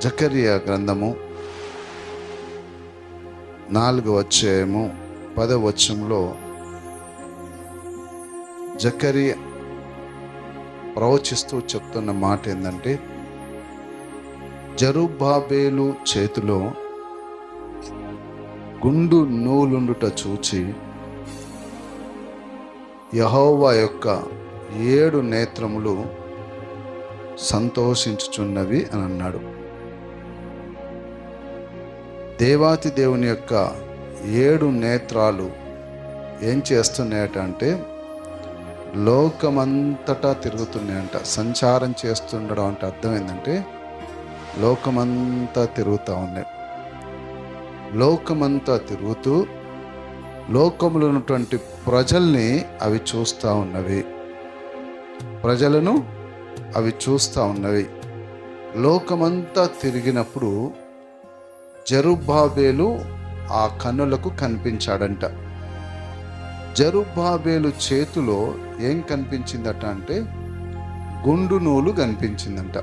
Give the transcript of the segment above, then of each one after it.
జకరియా గ్రంథము 4వ అధ్యాయము 10వ వచనంలో జకరియా ప్రవచిస్తూ చెప్తున్న మాట ఏంటంటే, జెరుబ్బాబెలు చేతిలో గుండు నూలుండుట చూచి యెహోవా యొక్క 7 నేత్రములు సంతోషించుచున్నవి అని అన్నాడు. దేవాతి దేవుని యొక్క 7 నేత్రాలు ఏం చేస్తున్నాయట అంటే లోకమంతటా తిరుగుతున్నాయంట. సంచారం చేస్తుండడం అంటే అర్థం ఏంటంటే లోకమంతా తిరుగుతూ ఉన్నాయి. లోకమంతా తిరుగుతూ లోకములో ఉన్నటువంటి ప్రజల్ని అవి చూస్తూ ఉన్నవి. ప్రజలను అవి చూస్తూ ఉన్నవి. లోకమంతా తిరిగినప్పుడు జెరుబ్బాబెలు ఆ కన్నులకు కనిపించాడంట. జెరుబ్బాబెలు చేతిలో ఏం కనిపించిందట అంటే గుండు నూలు కనిపించిందంట.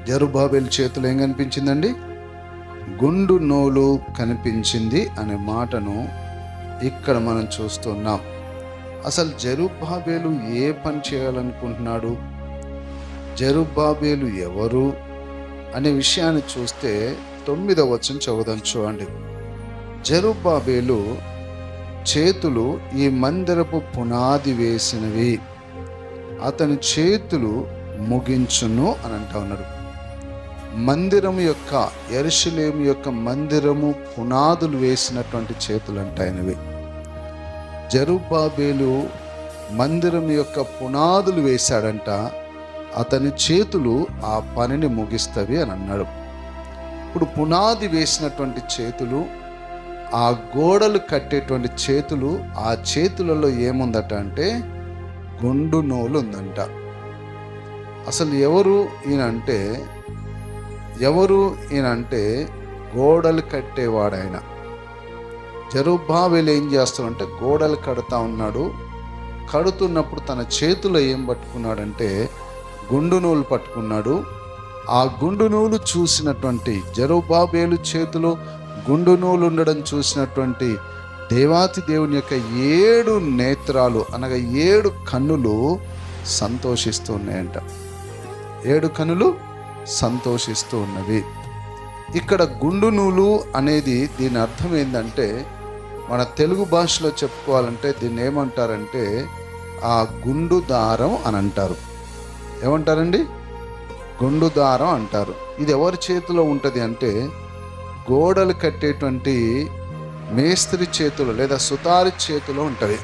జెరుబ్బాబెలు చేతిలో ఏం కనిపించిందండి? గుండు నూలు కనిపించింది అనే మాటను ఇక్కడ మనం చూస్తున్నాం. అసలు జెరుబ్బాబెలు ఏ పని చేయాలనుకుంటున్నాడు, జెరుబ్బాబెలు ఎవరు అనే విషయాన్ని చూస్తే 9వ వచనం చదువుదాం చూడండి. జెరుబ్బాబెలు చేతులు ఈ మందిరపు పునాది వేసినవి, అతని చేతులు ముగించును అని అంటా ఉన్నాడు. మందిరము యొక్క, యెరూషలేము యొక్క మందిరము పునాదులు వేసినటువంటి చేతులు అంటాయనవి. జెరుబ్బాబెలు మందిరం యొక్క పునాదులు వేశాడంట, అతని చేతులు ఆ పనిని ముగిస్తవి అని అన్నాడు. ఇప్పుడు పునాది వేసినటువంటి చేతులు, ఆ గోడలు కట్టేటువంటి చేతులు, ఆ చేతులలో ఏముందట అంటే గుండు నూలు ఉందంట. అసలు ఎవరు ఈయనంటే గోడలు కట్టేవాడాయన. జెరుబ్బాబెలు ఏం చేస్తాడంటే గోడలు కడతా ఉన్నాడు. కడుతున్నప్పుడు తన చేతిలో ఏం పట్టుకున్నాడంటే గుండు నూలు పట్టుకున్నాడు. ఆ గుండు నూలు చూసినటువంటి జెరుబ్బాబెలు చేతిలో గుండు నూలు ఉండడం చూసినటువంటి దేవాతి దేవుని యొక్క 7 నేత్రాలు అనగా 7 కన్నులు సంతోషిస్తూ ఉన్నాయంట. 7 కన్నులు సంతోషిస్తూ ఉన్నవి. ఇక్కడ గుండు నూలు అనేది దీని అర్థం ఏంటంటే, మన తెలుగు భాషలో చెప్పుకోవాలంటే దీన్ని ఏమంటారంటే ఆ గుండు దారం అని అంటారు. ఏమంటారండి? గుండు దారం అంటారు. ఇది ఎవరి చేతిలో ఉంటుంది అంటే గోడలు కట్టేటువంటి మేస్త్రి చేతులు లేదా సుతారి చేతిలో ఉంటుంది.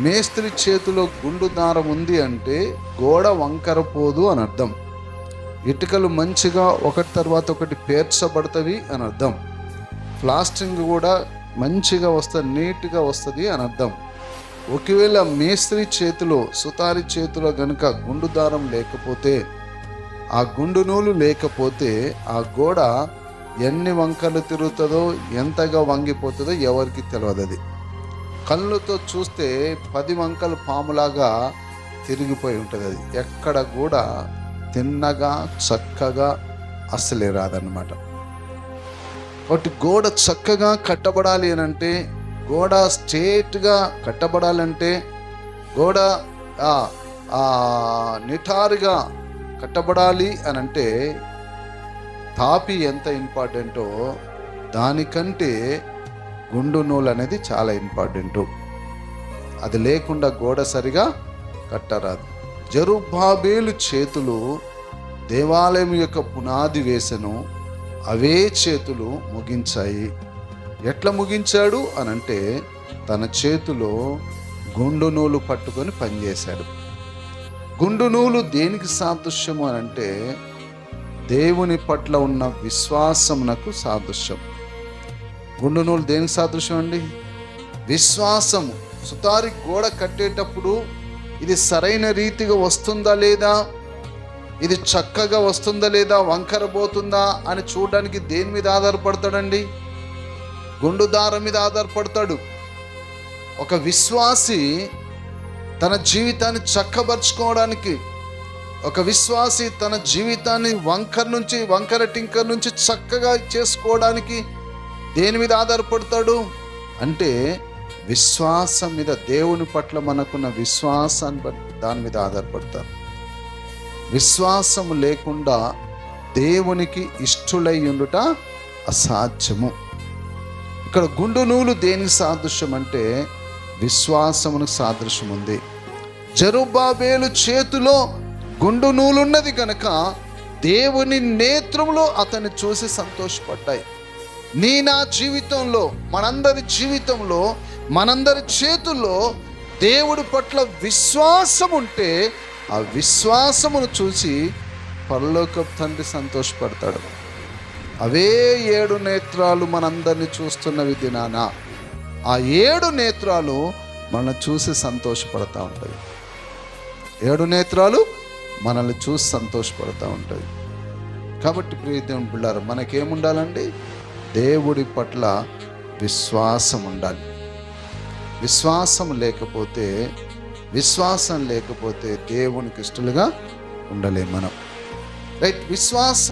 మేస్త్రి చేతిలో గుండు దారం ఉంది అంటే గోడ వంకర పోదు అని అర్థం. ఇటుకలు మంచిగా ఒకటి తర్వాత ఒకటి పేర్చబడతవి అని అర్థం. ప్లాస్టింగ్ కూడా మంచిగా వస్తుంది, నీట్గా వస్తుంది అని అర్థం. ఒకవేళ మేస్త్రి చేతిలో, సుతారి చేతిలో గనుక గుండు దారం లేకపోతే, ఆ గుండు నూలు లేకపోతే ఆ గోడ ఎన్ని వంకలు తిరుగుతుందో, ఎంతగా వంగిపోతుందో ఎవరికి తెలియదు. అది కళ్ళతో చూస్తే 10 వంకలు పాములాగా తిరిగిపోయి ఉంటుంది. అది ఎక్కడ కూడా తిన్నగా చక్కగా అస్సలే రాదన్నమాట. ఒకటి గోడ చక్కగా కట్టబడాలి అని అంటే, గోడ స్ట్రేట్గా కట్టబడాలంటే, గోడ నిటారుగా కట్టబడాలి అని అంటే తాపి ఎంత ఇంపార్టెంటో దానికంటే గుండు నూలు అనేది చాలా ఇంపార్టెంటు. అది లేకుండా గోడ సరిగా కట్టరాదు. జెరుబ్బాబెలు చేతులు దేవాలయం యొక్క పునాది వేసెను, అవే చేతులు ముగించాయి. ఎట్లా ముగించాడు అనంటే తన చేతిలో గుండు నూలు పట్టుకొని పనిచేశాడు. గుండు నూలు దేనికి సాదృశ్యము అనంటే దేవుని పట్ల ఉన్న విశ్వాసమునకు సాదృశ్యం. గుండు నూలు దేనికి సాదృశ్యం అండి? విశ్వాసము. సుతారి గోడ కట్టేటప్పుడు ఇది సరైన రీతిగా వస్తుందా లేదా, ఇది చక్కగా వస్తుందా లేదా, వంకర పోతుందా అని చూడడానికి దేని మీద ఆధారపడతాడండి? గుండు దారం మీద ఆధారపడతాడు. ఒక విశ్వాసి తన జీవితాన్ని చక్కబరుచుకోవడానికి, ఒక విశ్వాసి తన జీవితాన్ని వంకర టింకర్ నుంచి చక్కగా చేసుకోవడానికి దేని మీద ఆధారపడతాడు అంటే విశ్వాసం మీద, దేవుని పట్ల మనకున్న విశ్వాసాన్ని బట్టి దాని మీద ఆధారపడతారు. విశ్వాసం లేకుండా దేవునికి ఇష్టులై ఉండుట అసాధ్యము. ఇక్కడ గుండు నూలు దేనికి సాదృశ్యం అంటే విశ్వాసమునకు సాదృశ్యం ఉంది. జెరుబ్బాబెలు చేతిలో గుండు నూలున్నది కనుక దేవుని నేత్రములో అతన్ని చూసి సంతోషపడ్డాయి. నా జీవితంలో, మనందరి జీవితంలో, మనందరి చేతుల్లో దేవుడి పట్ల విశ్వాసం ఉంటే ఆ విశ్వాసమును చూసి పరలోకపు తండ్రి సంతోషపడతాడు. అవే 7 నేత్రాలు మనందరినీ చూస్తున్నవి దినాన. ఆ 7 నేత్రాలు మనల్ని చూసి సంతోషపడతా ఉంటాయి. 7 నేత్రాలు మనల్ని చూసి సంతోషపడతా ఉంటాయి. కాబట్టి ప్రియ దేవుని బిడ్డలారా, మనకేముండాలండి? దేవుడి పట్ల విశ్వాసం ఉండాలి. విశ్వాసం లేకపోతే దేవునికి ఇష్టలుగా ఉండలేం మనం. రైట్? విశ్వాసం